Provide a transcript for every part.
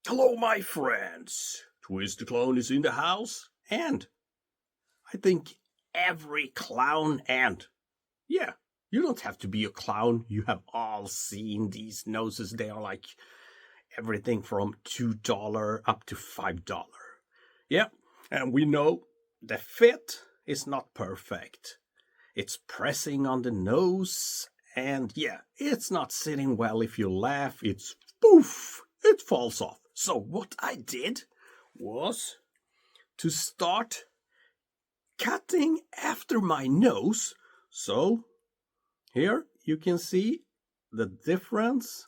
Hello, my friends. Twizz the Clown is in the house, and I think every clown yeah, you don't have to be a clown. You have all seen these noses. They are like everything from $2 up to $5. Yeah, and we know the fit is not perfect. It's pressing on the nose, and yeah, it's not sitting well. If you laugh, it's poof, it falls off. So what I did was to start cutting after my nose. So here you can see the difference.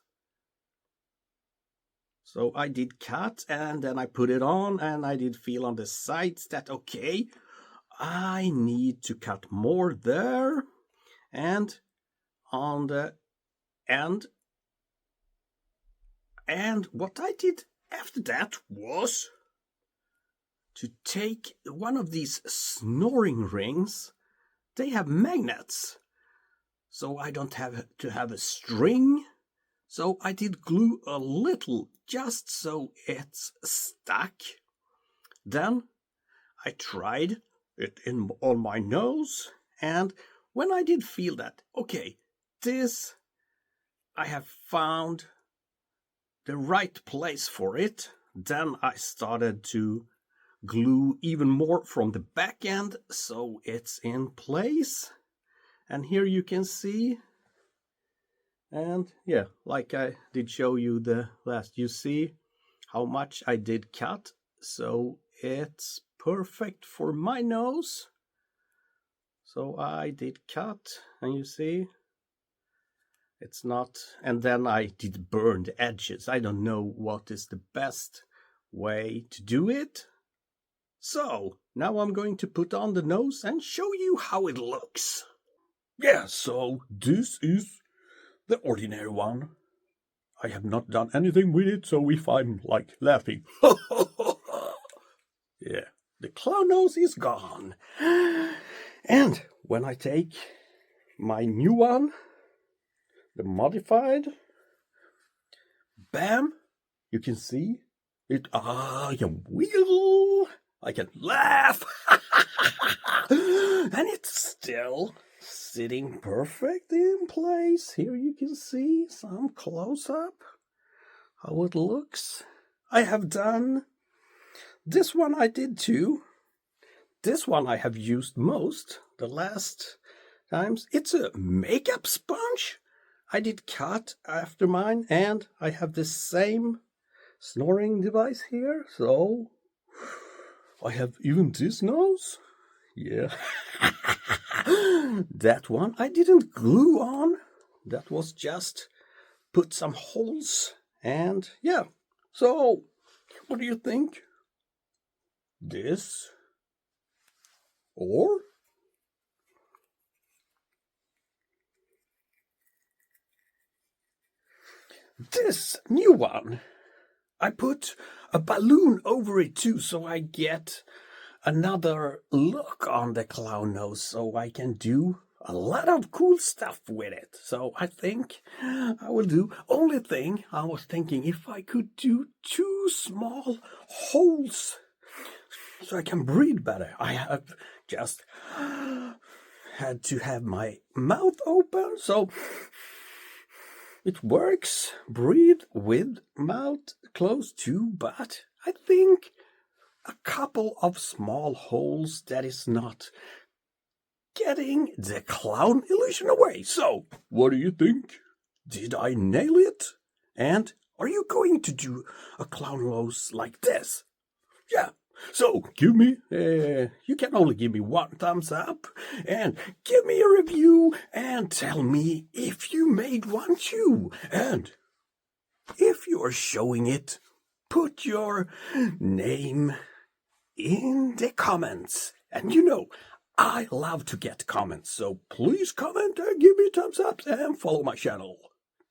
So I did cut, and then I put it on, and I did feel on the sides that, okay, I need to cut more there, and on the end. And what I did after that was to take one of these snoring rings. They have magnets, so I don't have to have a string. So I did glue a little just so it's stuck. Then I tried it on my nose, and when I did feel that, okay, this, I have found the right place for it, then I started to glue even more from the back end so it's in place. And here you can see, and yeah, like I did show you the last, you see how much I did cut, so it's perfect for my nose. So I did cut, and you see it's not, and then I did burn the edges. I don't know what is the best way to do it. So now I'm going to put on the nose and show you how it looks. Yeah, so this is the ordinary one. I have not done anything with it, so if I'm like laughing, yeah, the clown nose is gone. And when I take my new one, the modified, bam, you can see it. I can wiggle, I can laugh, and it's still sitting perfect in place. Here you can see some close-up, how it looks. I have done this one. I did too. This one I have used most the last times. It's a makeup sponge. I did cut after mine, and I have the same snoring device here. So I have even this nose. Yeah. That one I didn't glue on. That was just put some holes, and yeah. So what do you think? This or this new one? I put a balloon over it too, so I get another look on the clown nose, so I can do a lot of cool stuff with it. So I think I will do. Only thing I was thinking, if I could do 2 small holes so I can breathe better. I have just had to have my mouth open, so it works. Breathe with mouth closed too, but I think a couple of small holes that is not getting the clown illusion away. So, what do you think? Did I nail it? And are you going to do a clown nose like this? Yeah. So, give me, you can only give me 1 thumbs up, and give me a review, and tell me if you made one too. And if you're showing it, put your name in the comments. And you know, I love to get comments, so please comment and give me thumbs up and follow my channel.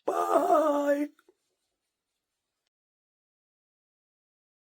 Bye!